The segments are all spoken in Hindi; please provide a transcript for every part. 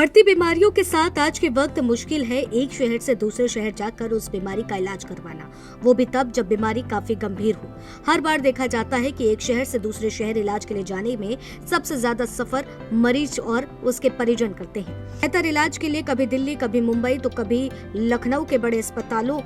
बढ़ती बीमारियों के साथ आज के वक्त मुश्किल है एक शहर से दूसरे शहर जाकर उस बीमारी का इलाज करवाना, वो भी तब जब बीमारी काफी गंभीर हो। हर बार देखा जाता है कि एक शहर से दूसरे शहर इलाज के लिए जाने में सबसे ज्यादा सफर मरीज और उसके परिजन करते हैं। बेहतर इलाज के लिए कभी दिल्ली, कभी मुंबई तो कभी लखनऊ के बड़े अस्पतालों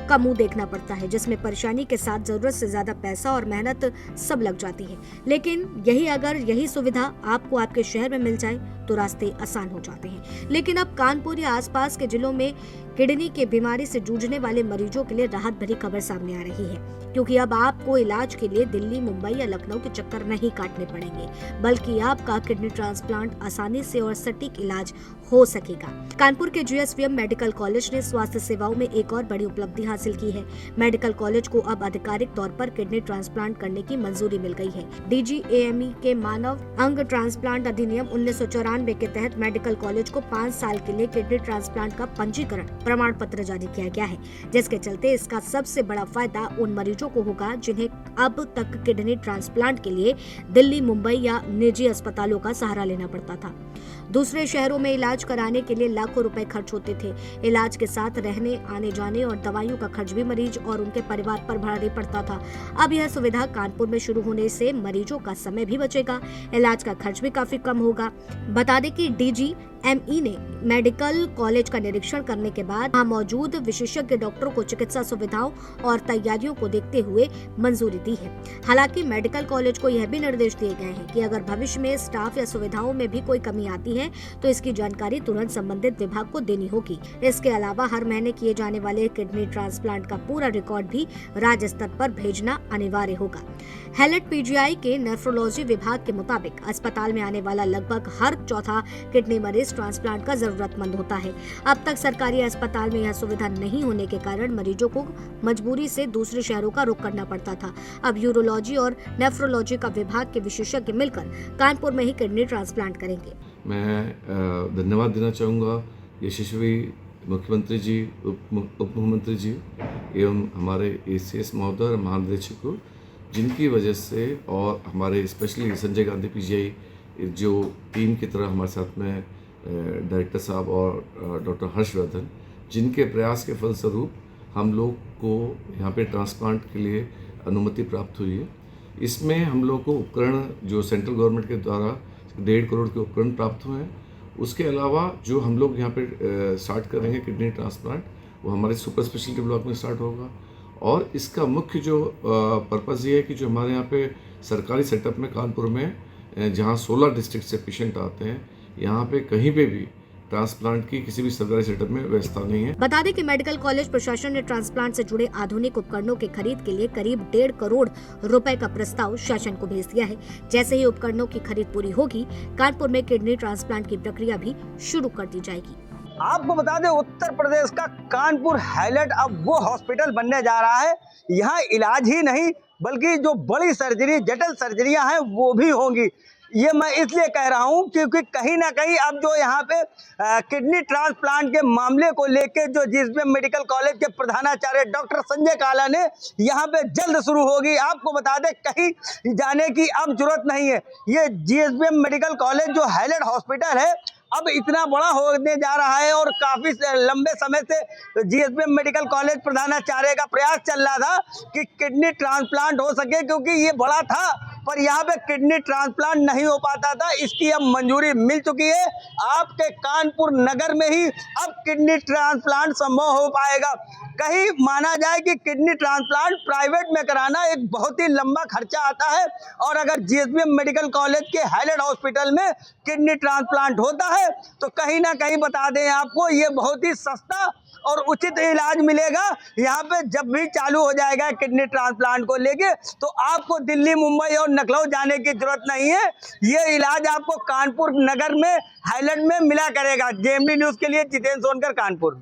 का मुंह देखना पड़ता है, जिसमें परेशानी के साथ जरूरत से ज्यादा पैसा और मेहनत सब लग जाती है। लेकिन यही सुविधा आपको आपके शहर में मिल जाए तो रास्ते आसान हो जाते हैं। लेकिन अब कानपुर या आसपास के जिलों में किडनी की बीमारी से जूझने वाले मरीजों के लिए राहत भरी खबर सामने आ रही है, क्योंकि अब आपको इलाज के लिए दिल्ली, मुंबई या लखनऊ के चक्कर नहीं काटने पड़ेंगे, बल्कि आपका किडनी ट्रांसप्लांट आसानी से और सटीक इलाज हो सकेगा। कानपुर के जीएसवीएम मेडिकल कॉलेज ने स्वास्थ्य सेवाओं में एक और बड़ी उपलब्धि हासिल की है। मेडिकल कॉलेज को अब आधिकारिक तौर पर किडनी ट्रांसप्लांट करने की मंजूरी मिल गई है। DGAME के मानव अंग ट्रांसप्लांट अधिनियम 1994 के तहत मेडिकल कॉलेज को 5 साल के लिए किडनी ट्रांसप्लांट का पंजीकरण प्रमाण पत्र जारी किया गया है, जिसके चलते इसका सबसे बड़ा फायदा उन मरीजों को होगा जिन्हें अब तक किडनी ट्रांसप्लांट के लिए दिल्ली, मुंबई या निजी अस्पतालों का सहारा लेना पड़ता था। दूसरे शहरों में इलाज कराने के लिए लाखों रुपए खर्च होते थे। इलाज के साथ रहने, आने जाने और दवाइयों का खर्च भी मरीज और उनके परिवार पर भारी पड़ता था। अब यह सुविधा कानपुर में शुरू होने से मरीजों का समय भी बचेगा, इलाज का खर्च भी काफी कम होगा। बता दें कि DGME ने मेडिकल कॉलेज का निरीक्षण करने के बाद वहां मौजूद विशेषज्ञ डॉक्टरों को चिकित्सा सुविधाओं और तैयारियों को देखते हुए मंजूरी दी है। हालांकि मेडिकल कॉलेज को यह भी निर्देश दिए गए हैं कि अगर भविष्य में स्टाफ या सुविधाओं में भी कोई कमी आती है तो इसकी जानकारी तुरंत संबंधित विभाग को देनी होगी। इसके अलावा हर महीने किए जाने वाले किडनी ट्रांसप्लांट का पूरा रिकॉर्ड भी राज्य स्तर पर भेजना अनिवार्य होगा। हैलेट PGI के नेफ्रोलॉजी विभाग के मुताबिक अस्पताल में आने वाला लगभग हर चौथा किडनी मरीज ट्रांसप्लांट का जरूरतमंद होता है। अब तक सरकारी अस्पताल में यह सुविधा नहीं होने के कारण मरीजों को मजबूरी से दूसरे शहरों का रुख करना पड़ता था। अब यूरोलॉजी और नेफ्रोलॉजी का विभाग के विशेषज्ञ मिलकर कानपुर में ही किडनी ट्रांसप्लांट करेंगे। मैं धन्यवाद देना चाहूँगा यशस्वी मुख्यमंत्री जी, उप मुख्यमंत्री जी एवं हमारे ACS महोदय और महानिदेशक को, जिनकी वजह से और हमारे स्पेशली संजय गांधी PGI जो टीम की तरह हमारे साथ में डायरेक्टर साहब और डॉक्टर हर्षवर्धन, जिनके प्रयास के फलस्वरूप हम लोग को यहाँ पे ट्रांसप्लांट के लिए अनुमति प्राप्त हुई है। इसमें हम लोग को उपकरण जो सेंट्रल गवर्नमेंट के द्वारा 1.5 करोड़ के उपकरण प्राप्त हुए हैं। उसके अलावा जो हम लोग यहाँ पे स्टार्ट करेंगे किडनी ट्रांसप्लांट, वो हमारे सुपर स्पेशलिटी ब्लॉक में स्टार्ट होगा। और इसका मुख्य जो पर्पज़ ये है कि जो हमारे यहाँ पे सरकारी सेटअप में कानपुर में जहाँ 16 डिस्ट्रिक्ट से पेशेंट आते हैं, यहाँ पे कहीं पे भी ट्रांसप्लांट की किसी भी सरकारी सेटअप में व्यवस्था नहीं है। बता दें कि मेडिकल कॉलेज प्रशासन ने ट्रांसप्लांट से जुड़े आधुनिक उपकरणों के खरीद के लिए करीब 1.5 करोड़ रुपए का प्रस्ताव शासन को भेज दिया है। जैसे ही उपकरणों की खरीद पूरी होगी, कानपुर में किडनी ट्रांसप्लांट की प्रक्रिया भी शुरू कर दी जाएगी। आपको बता दें, उत्तर प्रदेश का कानपुर हैलेट अब वो हॉस्पिटल बनने जा रहा है। यहाँ इलाज ही नहीं बल्कि जो बड़ी सर्जरी, जटिल सर्जरियां हैं वो भी होंगी। ये मैं इसलिए कह रहा हूँ क्योंकि कहीं ना कहीं अब जो यहाँ पे किडनी ट्रांसप्लांट के मामले को लेके जो GSVM मेडिकल कॉलेज के प्रधानाचार्य डॉक्टर संजय काला ने यहाँ पे जल्द शुरू होगी। आपको बता दें, कहीं जाने की अब जरूरत नहीं है। ये GSVM मेडिकल कॉलेज जो हैलेट हॉस्पिटल है अब इतना बड़ा होने जा रहा है और काफी लंबे समय से GSVM मेडिकल कॉलेज प्रधानाचार्य का प्रयास चल रहा था कि किडनी ट्रांसप्लांट हो सके, क्योंकि ये बड़ा था पर यहाँ पे किडनी ट्रांसप्लांट नहीं हो पाता था। इसकी अब मंजूरी मिल चुकी है। आपके कानपुर नगर में ही अब किडनी ट्रांसप्लांट संभव हो पाएगा। कहीं माना जाए कि किडनी ट्रांसप्लांट प्राइवेट में कराना एक बहुत ही लंबा खर्चा आता है, और अगर GSVM मेडिकल कॉलेज के हैलेट हॉस्पिटल में किडनी ट्रांसप्लांट होता है तो कहीं ना कहीं बता दें आपको, ये बहुत ही सस्ता और उचित इलाज मिलेगा। यहाँ पे जब भी चालू हो जाएगा किडनी ट्रांसप्लांट को लेके, तो आपको दिल्ली, मुंबई और लखनऊ जाने की जरूरत नहीं है। ये इलाज आपको कानपुर नगर में हैलेट में मिला करेगा। JMD न्यूज़ के लिए जितेंद्र सोनकर, कानपुर।